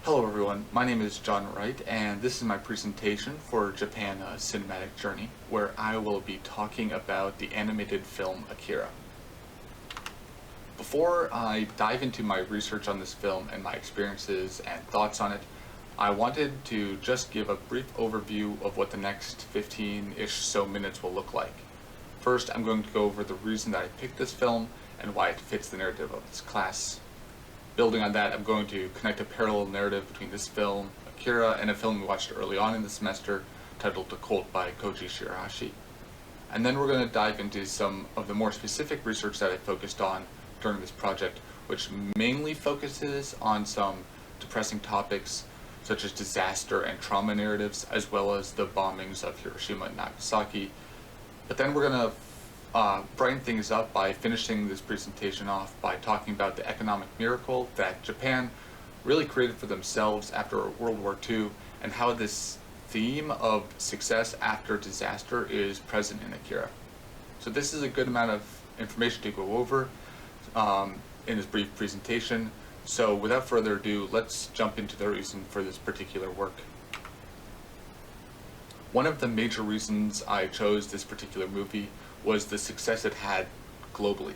Hello everyone, my name is John Wright, and this is my presentation for Japan Cinematic Journey, where I will be talking about the animated film Akira. Before I dive into my research on this film and my experiences and thoughts on it, I wanted to just give a brief overview of what the next 15-ish so minutes will look like. First, I'm going to go over the reason that I picked this film and why it fits the narrative of this class. Building on that, I'm going to connect a parallel narrative between this film, Akira, and a film we watched early on in the semester titled The Cult by Koji Shirahashi. And then we're going to dive into some of the more specific research that I focused on during this project, which mainly focuses on some depressing topics such as disaster and trauma narratives, as well as the bombings of Hiroshima and Nagasaki. But then we're going to brighten things up by finishing this presentation off by talking about the economic miracle that Japan really created for themselves after World War II, and how this theme of success after disaster is present in Akira. So this is a good amount of information to go over in this brief presentation. So without further ado, let's jump into the reason for this particular work. One of the major reasons I chose this particular movie was the success it had globally.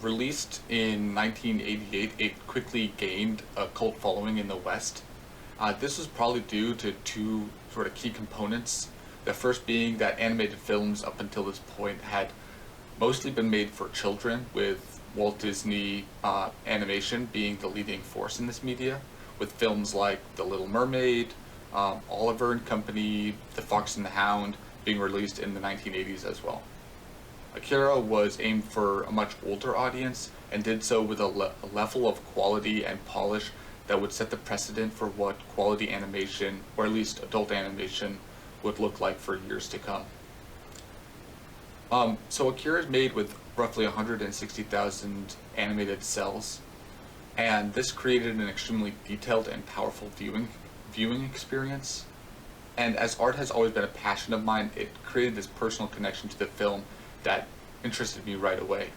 Released in 1988, it quickly gained a cult following in the West. This was probably due to two sort of key components. The first being that animated films up until this point had mostly been made for children, with Walt Disney animation being the leading force in this media, with films like The Little Mermaid, Oliver and Company, The Fox and the Hound being released in the 1980s as well. Akira was aimed for a much older audience and did so with a level of quality and polish that would set the precedent for what quality animation, or at least adult animation, would look like for years to come. So Akira is made with roughly 160,000 animated cells, and this created an extremely detailed and powerful viewing experience. And as art has always been a passion of mine, it created this personal connection to the film that interested me right away.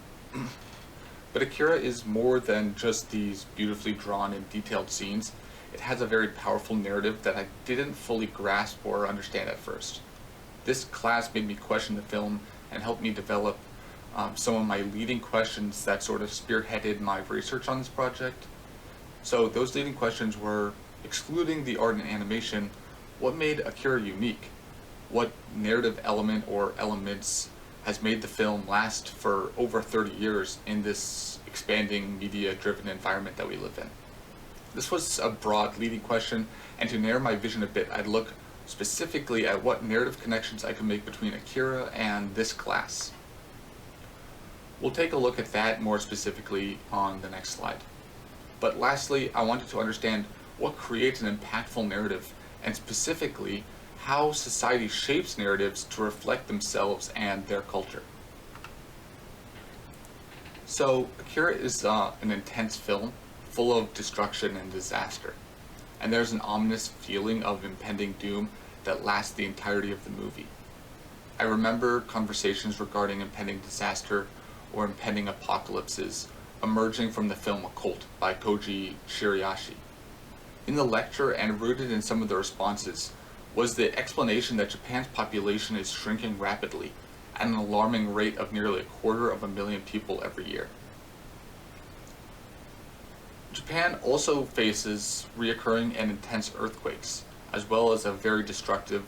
But Akira is more than just these beautifully drawn and detailed scenes. It has a very powerful narrative that I didn't fully grasp or understand at first. This class made me question the film and helped me develop some of my leading questions that sort of spearheaded my research on this project. So those leading questions were, excluding the art and animation, what made Akira unique? What narrative element or elements has made the film last for over 30 years in this expanding media-driven environment that we live in? This was a broad leading question, and to narrow my vision a bit, I'd look specifically at what narrative connections I could make between Akira and this class. We'll take a look at that more specifically on the next slide. But lastly, I wanted to understand what creates an impactful narrative, and specifically, how society shapes narratives to reflect themselves and their culture. So, Akira is an intense film full of destruction and disaster, and there's an ominous feeling of impending doom that lasts the entirety of the movie. I remember conversations regarding impending disaster or impending apocalypses emerging from the film A Cult by Koji Shirahashi. In the lecture, and rooted in some of the responses, was the explanation that Japan's population is shrinking rapidly at an alarming rate of nearly 250,000 people every year. Japan also faces reoccurring and intense earthquakes, as well as a very destructive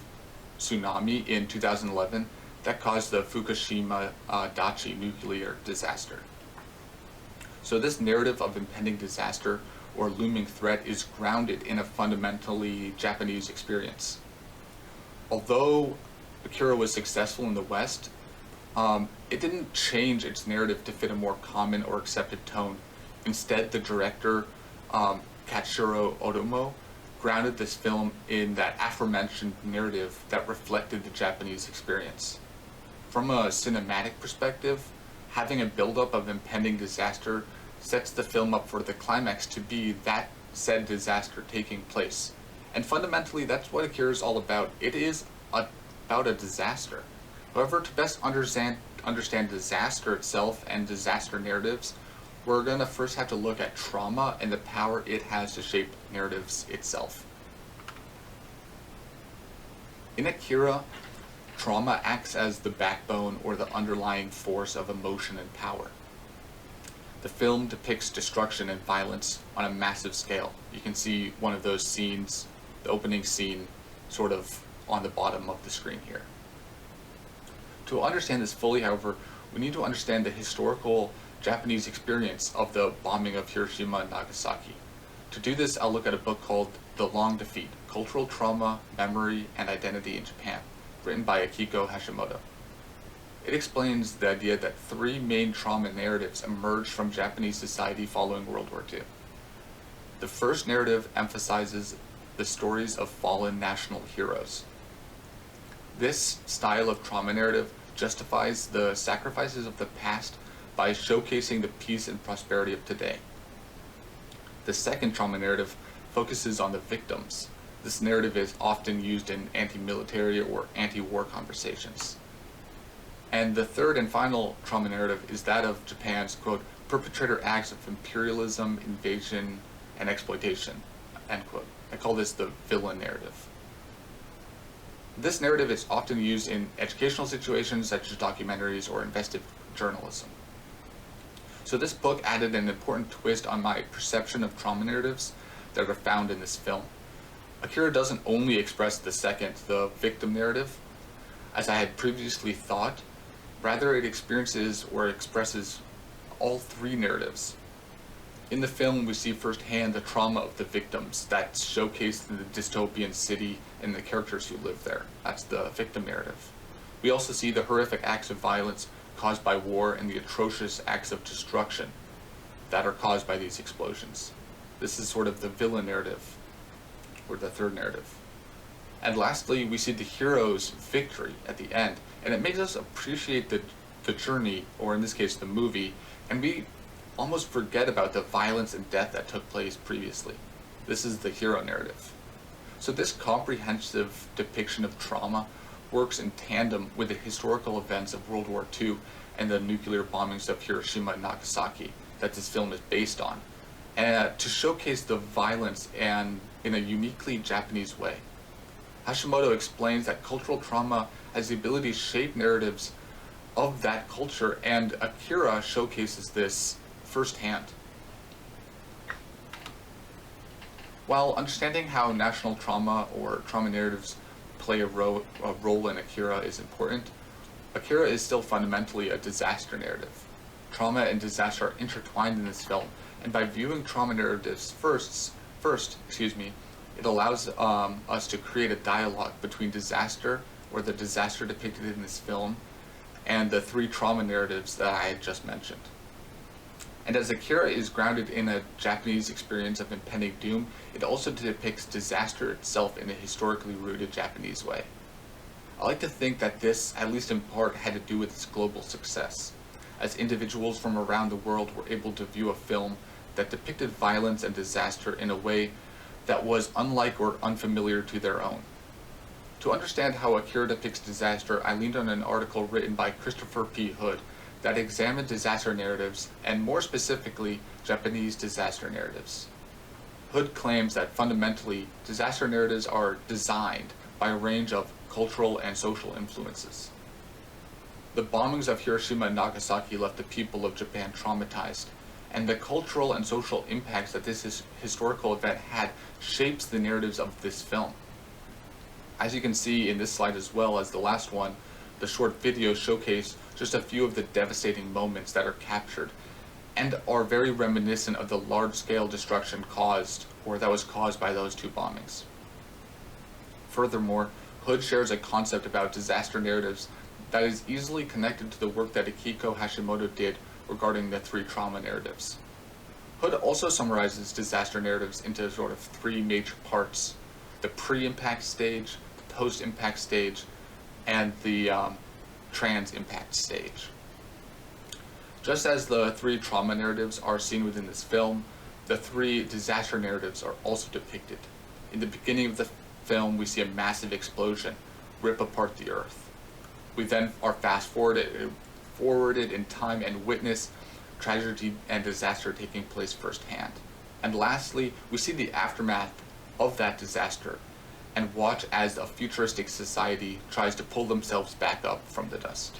tsunami in 2011 that caused the Fukushima Daiichi nuclear disaster. So this narrative of impending disaster or looming threat is grounded in a fundamentally Japanese experience. Although Akira was successful in the West, it didn't change its narrative to fit a more common or accepted tone. Instead, the director, Katsuhiro Otomo, grounded this film in that aforementioned narrative that reflected the Japanese experience. From a cinematic perspective, having a buildup of impending disaster sets the film up for the climax to be that said disaster taking place. And fundamentally, that's what Akira is all about. It is about a disaster. However, to best understand disaster itself and disaster narratives, we're going to first have to look at trauma and the power it has to shape narratives itself. In Akira, trauma acts as the backbone or the underlying force of emotion and power. The film depicts destruction and violence on a massive scale. You can see one of those scenes, the opening scene, sort of on the bottom of the screen here. To understand this fully, however, we need to understand the historical Japanese experience of the bombing of Hiroshima and Nagasaki. To do this, I'll look at a book called The Long Defeat: Cultural Trauma, Memory, and Identity in Japan, written by Akira Hashimoto. It explains the idea that three main trauma narratives emerged from Japanese society following World War II. The first narrative emphasizes the stories of fallen national heroes. This style of trauma narrative justifies the sacrifices of the past by showcasing the peace and prosperity of today. The second trauma narrative focuses on the victims. This narrative is often used in anti-military or anti-war conversations. And the third and final trauma narrative is that of Japan's, quote, perpetrator acts of imperialism, invasion, and exploitation, end quote. I call this the villain narrative. This narrative is often used in educational situations such as documentaries or investigative journalism. So this book added an important twist on my perception of trauma narratives that are found in this film. Akira doesn't only express the second, the victim narrative, as I had previously thought. Rather, it experiences or expresses all three narratives. In the film, we see firsthand the trauma of the victims that's showcased in the dystopian city and the characters who live there. That's the victim narrative. We also see the horrific acts of violence caused by war and the atrocious acts of destruction that are caused by these explosions. This is sort of the villain narrative, or the third narrative. And lastly, we see the hero's victory at the end, and it makes us appreciate the journey, or in this case the movie, and we almost forget about the violence and death that took place previously. This is the hero narrative. So this comprehensive depiction of trauma works in tandem with the historical events of World War II and the nuclear bombings of Hiroshima and Nagasaki that this film is based on, and to showcase the violence and in a uniquely Japanese way. Hashimoto explains that cultural trauma has the ability to shape narratives of that culture, and Akira showcases this firsthand. While understanding how national trauma or trauma narratives play a role in Akira is important, Akira is still fundamentally a disaster narrative. Trauma and disaster are intertwined in this film, and by viewing trauma narratives first, it allows us to create a dialogue between disaster, or the disaster depicted in this film, and the three trauma narratives that I had just mentioned. And as Akira is grounded in a Japanese experience of impending doom, it also depicts disaster itself in a historically rooted Japanese way. I like to think that this, at least in part, had to do with its global success, as individuals from around the world were able to view a film that depicted violence and disaster in a way that was unlike or unfamiliar to their own. To understand how Akira depicts disaster, I leaned on an article written by Christopher P. Hood that examined disaster narratives, and more specifically, Japanese disaster narratives. Hood claims that fundamentally, disaster narratives are designed by a range of cultural and social influences. The bombings of Hiroshima and Nagasaki left the people of Japan traumatized, and the cultural and social impacts that this historical event had shapes the narratives of this film. As you can see in this slide as well as the last one, the short videos showcase just a few of the devastating moments that are captured and are very reminiscent of the large-scale destruction that was caused by those two bombings. Furthermore, Hood shares a concept about disaster narratives that is easily connected to the work that Akira Hashimoto did regarding the three trauma narratives. Hood also summarizes disaster narratives into sort of three major parts: the pre-impact stage, the post-impact stage, and the trans-impact stage. Just as the three trauma narratives are seen within this film, the three disaster narratives are also depicted. In the beginning of the film, we see a massive explosion rip apart the earth. We then are fast forwarded in time and witness tragedy and disaster taking place firsthand. And lastly, we see the aftermath of that disaster and watch as a futuristic society tries to pull themselves back up from the dust.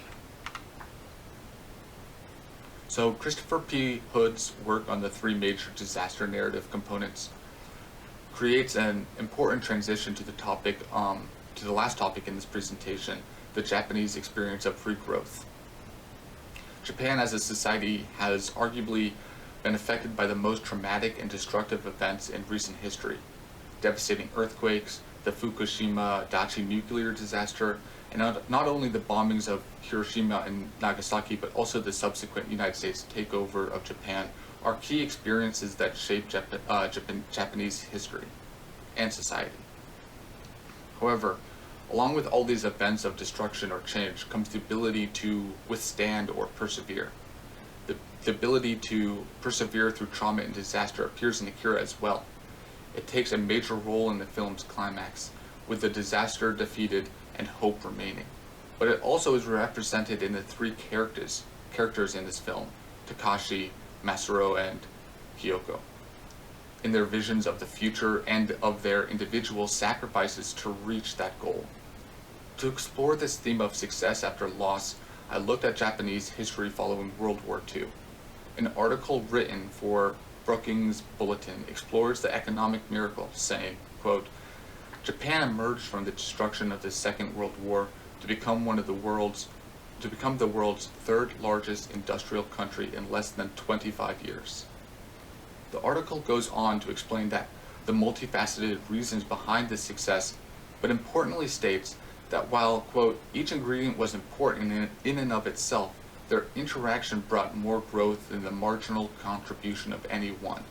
So Christopher P. Hood's work on the three major disaster narrative components creates an important transition to the last topic in this presentation, the Japanese experience of regrowth. Japan as a society has arguably been affected by the most traumatic and destructive events in recent history: devastating earthquakes, the Fukushima Daiichi nuclear disaster, and not only the bombings of Hiroshima and Nagasaki, but also the subsequent United States takeover of Japan are key experiences that shape Japanese history and society. However, along with all these events of destruction or change comes the ability to withstand or persevere. The ability to persevere through trauma and disaster appears in Akira as well. It takes a major role in the film's climax, with the disaster defeated and hope remaining. But it also is represented in the three characters in this film, Takashi, Masaru, and Kyoko, in their visions of the future and of their individual sacrifices to reach that goal. To explore this theme of success after loss, I looked at Japanese history following World War II. An article written for Brookings Bulletin explores the economic miracle, saying, quote, "Japan emerged from the destruction of the Second World War to become the world's third largest industrial country in less than 25 years. The article goes on to explain that the multifaceted reasons behind this success, but importantly states that while, quote, each ingredient was important in and of itself, their interaction brought more growth than the marginal contribution of any one.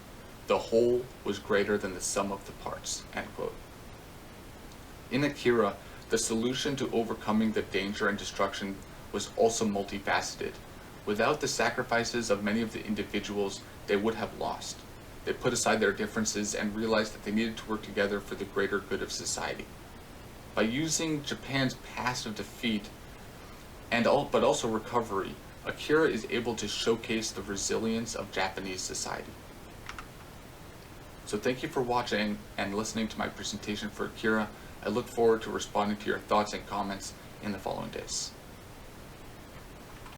The whole was greater than the sum of the parts," end quote. In Akira, the solution to overcoming the danger and destruction was also multifaceted. Without the sacrifices of many of the individuals, they would have lost. They put aside their differences and realized that they needed to work together for the greater good of society. By using Japan's past of defeat but also recovery, Akira is able to showcase the resilience of Japanese society. So thank you for watching and listening to my presentation for Akira. I look forward to responding to your thoughts and comments in the following days.